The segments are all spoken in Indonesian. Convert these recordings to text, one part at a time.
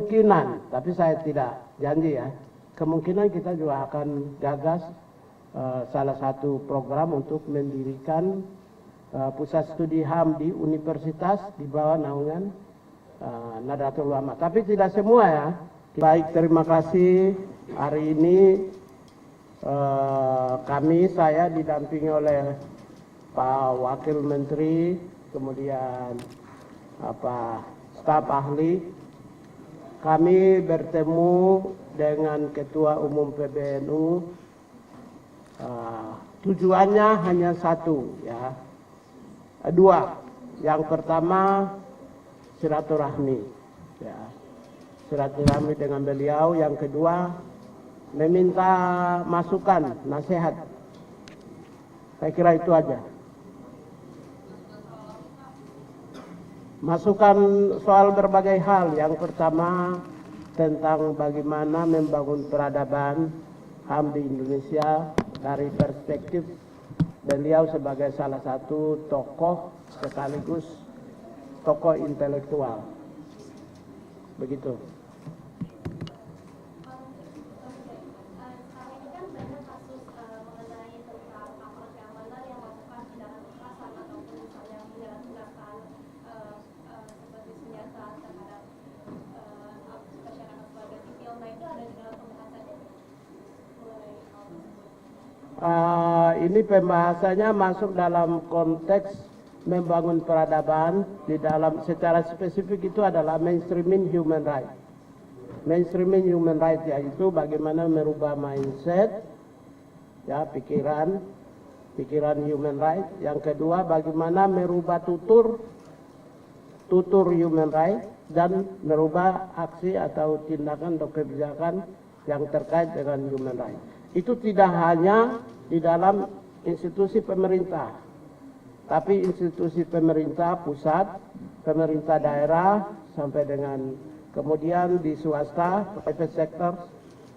kemungkinan, tapi saya tidak janji ya, kemungkinan kita juga akan gagas salah satu program untuk mendirikan pusat studi HAM di universitas di bawah naungan Nahdlatul Ulama. Tapi tidak semua ya. Baik, terima kasih. Hari ini saya didampingi oleh Pak Wakil Menteri, kemudian staf ahli. Kami bertemu dengan Ketua Umum PBNU. Tujuannya hanya satu ya. Dua. Yang pertama silaturahmi ya. Silaturahmi dengan beliau. Yang kedua meminta masukan, nasihat. Saya kira itu aja. Masukan soal berbagai hal. Yang pertama tentang bagaimana membangun peradaban HAM di Indonesia dari perspektif beliau sebagai salah satu tokoh sekaligus tokoh intelektual. Begitu. Ini pembahasannya masuk dalam konteks membangun peradaban. Di dalam secara spesifik itu adalah mainstreaming human right. Mainstreaming human right yaitu bagaimana merubah mindset, ya pikiran human right. Yang kedua bagaimana merubah tutur human right dan merubah aksi atau tindakan atau kebijakan yang terkait dengan human right. Itu tidak hanya di dalam institusi pemerintah, tapi institusi pemerintah pusat, pemerintah daerah, sampai dengan kemudian di swasta, private sector,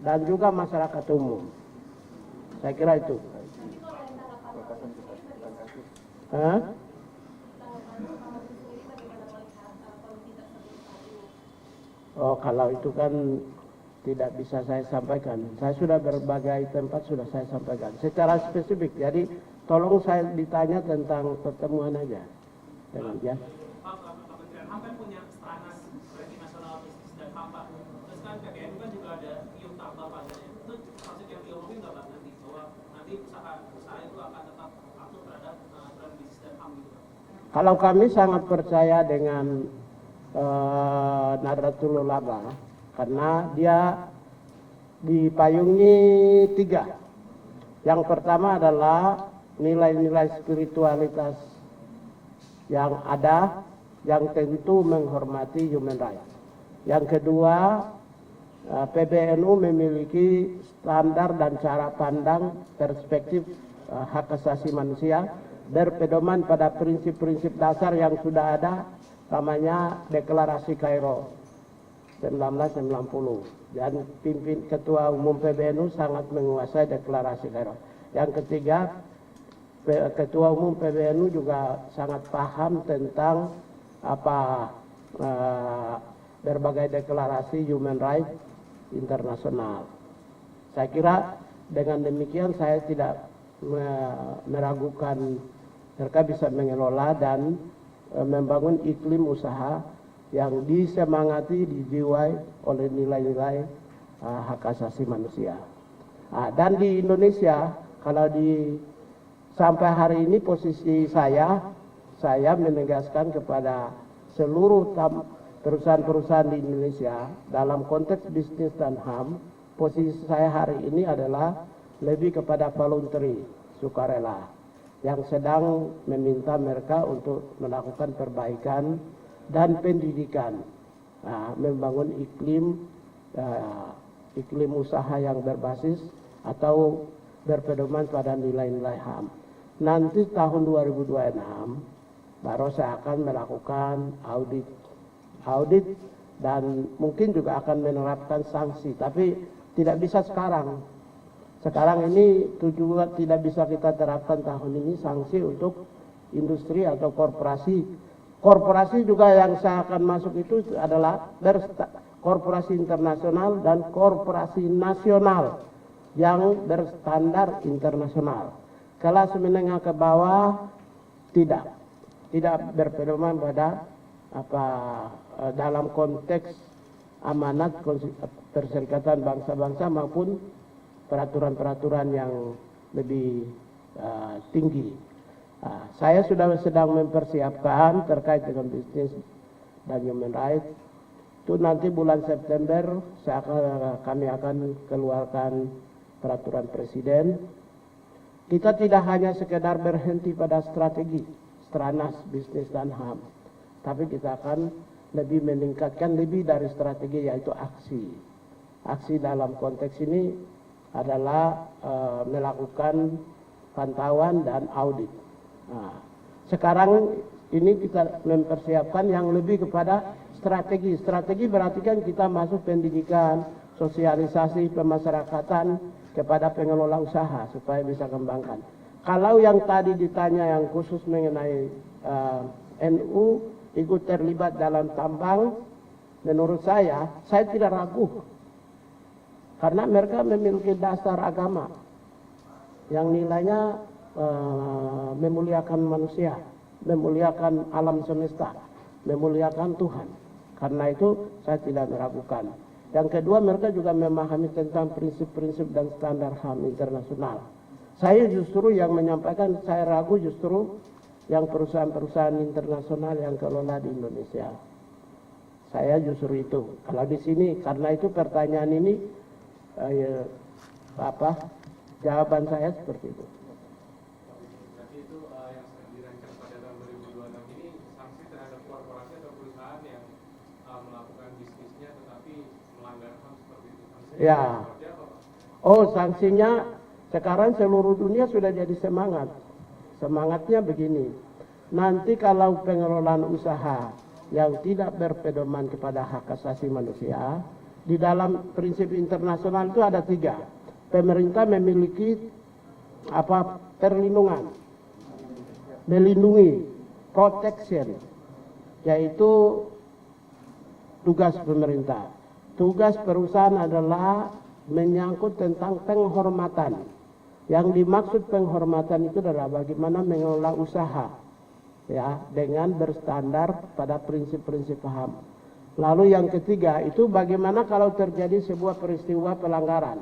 dan juga masyarakat umum. Saya kira itu. Oh, kalau itu kan tidak bisa saya sampaikan. Saya sudah berbagai tempat sudah saya sampaikan secara spesifik. Jadi tolong saya ditanya tentang pertemuan aja dengan ya. Pak, Kementerian HAM kan punya Stranas Ranking Nasional Bisnis dan HAM, Pak. Terus kan PBNU kan juga ada IUM Tambah, Pak. Itu maksud yang diomongin nggak, Pak, nanti bahwa nanti usaha itu akan tetap patuh terhadap aturan bisnis dan HAM gitu, Pak? Kalau kami sangat percaya dengan Nahdlatul Ulama, karena dia dipayungi tiga. Yang pertama adalah nilai-nilai spiritualitas yang ada, yang tentu menghormati human rights. Yang kedua, PBNU memiliki standar dan cara pandang perspektif hak asasi manusia berpedoman pada prinsip-prinsip dasar yang sudah ada, namanya Deklarasi Kairo 1990, dan Ketua Umum PBNU sangat menguasai Deklarasi Kairo. Yang ketiga, Ketua Umum PBNU juga sangat paham tentang berbagai deklarasi human rights internasional. Saya kira dengan demikian saya tidak meragukan mereka bisa mengelola dan membangun iklim usaha yang disemangati, dijiwai oleh nilai-nilai hak asasi manusia. Dan di Indonesia, kalau sampai hari ini posisi saya menegaskan kepada seluruh perusahaan-perusahaan di Indonesia dalam konteks bisnis dan HAM, posisi saya hari ini adalah lebih kepada voluntary, sukarela, yang sedang meminta mereka untuk melakukan perbaikan dan pendidikan, membangun iklim usaha yang berbasis atau berpedoman pada nilai-nilai HAM. Nanti tahun 2026 baru saya akan melakukan audit dan mungkin juga akan menerapkan sanksi, tapi tidak bisa sekarang. Sekarang ini tujuan tidak bisa kita terapkan tahun ini sanksi untuk industri atau korporasi. Korporasi juga yang saya akan masuk itu adalah korporasi internasional dan korporasi nasional yang berstandar internasional. Kelas menengah ke bawah tidak berpedoman pada dalam konteks amanat Perserikatan Bangsa-Bangsa maupun peraturan-peraturan yang lebih tinggi. Saya sudah sedang mempersiapkan terkait dengan bisnis dan human rights. Itu nanti bulan September kami akan keluarkan peraturan presiden. Kita tidak hanya sekedar berhenti pada strategi, stranas, bisnis dan HAM. Tapi kita akan lebih meningkatkan lebih dari strategi, yaitu aksi. Aksi dalam konteks ini adalah melakukan pantauan dan audit. Nah, sekarang ini kita mempersiapkan yang lebih kepada strategi. Strategi berarti kan kita masuk pendidikan, sosialisasi, pemasyarakatan kepada pengelola usaha supaya bisa kembangkan. Kalau yang tadi ditanya yang khusus mengenai NU ikut terlibat dalam tambang, menurut saya tidak ragu. Karena mereka memiliki dasar agama yang nilainya memuliakan manusia, memuliakan alam semesta, memuliakan Tuhan. Karena itu saya tidak meragukan. Yang kedua, mereka juga memahami tentang prinsip-prinsip dan standar HAM internasional. Saya justru yang menyampaikan, saya ragu justru yang perusahaan-perusahaan internasional yang kelola di Indonesia. Saya justru itu. Kalau di sini, karena itu pertanyaan ini, jawaban saya seperti itu. Berarti itu yang dirancang pada tahun 2026 ini sanksi terhadap korporasi atau perusahaan yang melakukan bisnisnya tetapi melanggar HAM seperti itu. Ya. Oh, sanksinya sekarang seluruh dunia sudah jadi semangat. Semangatnya begini. Nanti kalau pengelolaan usaha yang tidak berpedoman kepada hak asasi manusia, di dalam prinsip internasional itu ada 3. Pemerintah memiliki perlindungan, melindungi, protection, yaitu tugas pemerintah. Tugas perusahaan adalah menyangkut tentang penghormatan. Yang dimaksud penghormatan itu adalah bagaimana mengelola usaha, ya, dengan berstandar pada prinsip-prinsip HAM. Lalu yang ketiga itu bagaimana kalau terjadi sebuah peristiwa pelanggaran,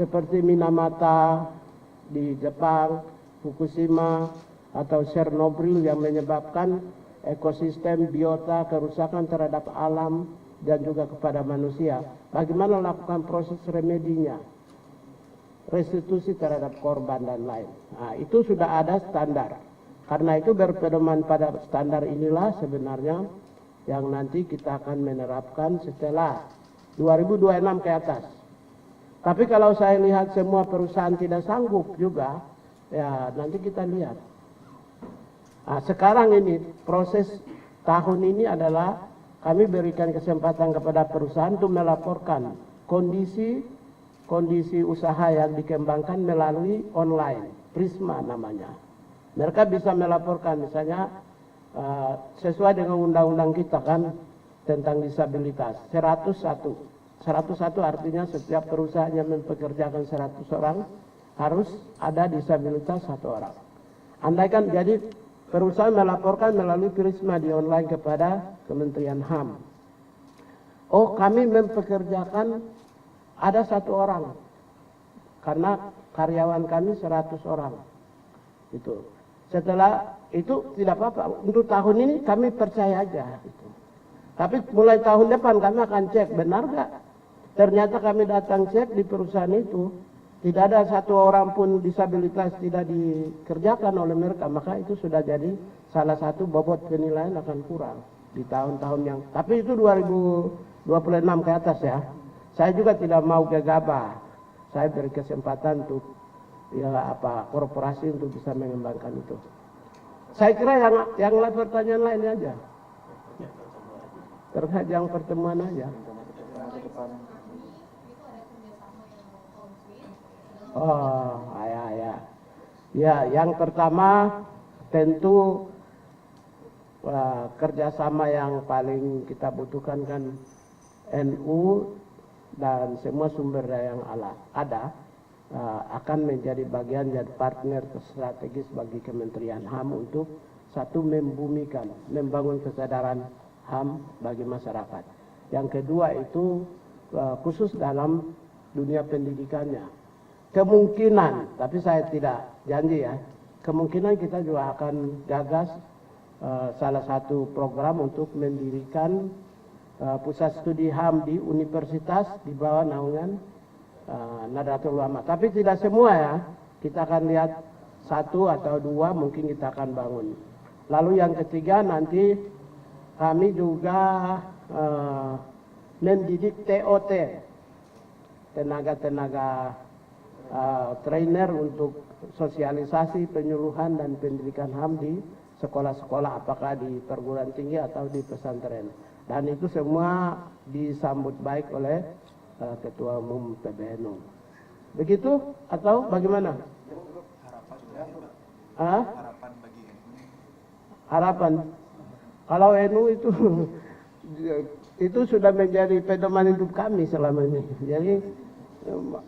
seperti Minamata di Jepang, Fukushima, atau Chernobyl yang menyebabkan ekosistem biota, kerusakan terhadap alam dan juga kepada manusia. Bagaimana melakukan proses remedinya, restitusi terhadap korban dan lain. Nah, itu sudah ada standar. Karena itu berpedoman pada standar inilah sebenarnya yang nanti kita akan menerapkan setelah 2026 ke atas. Tapi kalau saya lihat semua perusahaan tidak sanggup juga, ya nanti kita lihat. Nah, sekarang ini proses tahun ini adalah kami berikan kesempatan kepada perusahaan untuk melaporkan kondisi usaha yang dikembangkan melalui online, Prisma namanya. Mereka bisa melaporkan misalnya sesuai dengan undang-undang kita kan tentang disabilitas 101 artinya setiap perusahaan yang mempekerjakan 100 orang harus ada disabilitas 1 orang. Andaikan jadi perusahaan melaporkan melalui Prisma di online kepada Kementerian HAM. Oh, kami mempekerjakan ada 1 orang karena karyawan kami 100 orang. Itu. Setelah itu tidak apa-apa. Untuk tahun ini kami percaya aja. Gitu. Tapi mulai tahun depan kami akan cek benar gak. Ternyata kami datang cek di perusahaan itu tidak ada 1 orang pun disabilitas tidak dikerjakan oleh mereka. Maka itu sudah jadi salah satu bobot penilaian akan kurang di tahun-tahun yang. Tapi itu 2026 ke atas ya. Saya juga tidak mau gegabah. Saya beri kesempatan untuk korporasi untuk bisa mengembangkan itu. Saya kira yang lain pertanyaan lain aja. Terkait yang pertemuan aja. Oh, ya. Ya, yang pertama tentu kerjasama yang paling kita butuhkan kan NU dan semua sumber daya yang ada akan menjadi bagian dan partner strategis bagi Kementerian HAM untuk satu membumikan, membangun kesadaran HAM bagi masyarakat. Yang kedua itu khusus dalam dunia pendidikannya. Kemungkinan, tapi saya tidak janji ya, kemungkinan kita juga akan gagas salah satu program untuk mendirikan pusat studi HAM di universitas di bawah naungan Nahdlatul Ulama. Tapi tidak semua ya, kita akan lihat satu atau dua mungkin kita akan bangun. Lalu yang ketiga nanti kami juga mendidik TOT, tenaga-tenaga trainer untuk sosialisasi, penyuluhan dan pendidikan HAM di sekolah-sekolah, apakah di perguruan tinggi atau di pesantren. Dan itu semua disambut baik oleh Ketua Umum PBNU. Begitu atau bagaimana? Harapan bagi NU. Harapan. Kalau NU itu sudah menjadi pedoman hidup kami selama ini. Jadi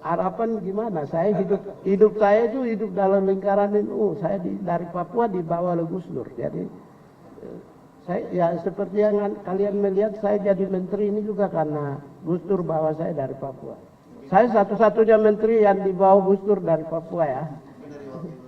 harapan gimana? Saya hidup saya itu hidup dalam lingkaran NU. Saya dari Papua dibawa oleh Gus Dur. Jadi saya ya seperti yang kalian melihat saya jadi menteri ini juga karena Gus Dur bawa saya dari Papua. Saya satu-satunya menteri yang dibawa Gus Dur dari Papua ya. Dari wakil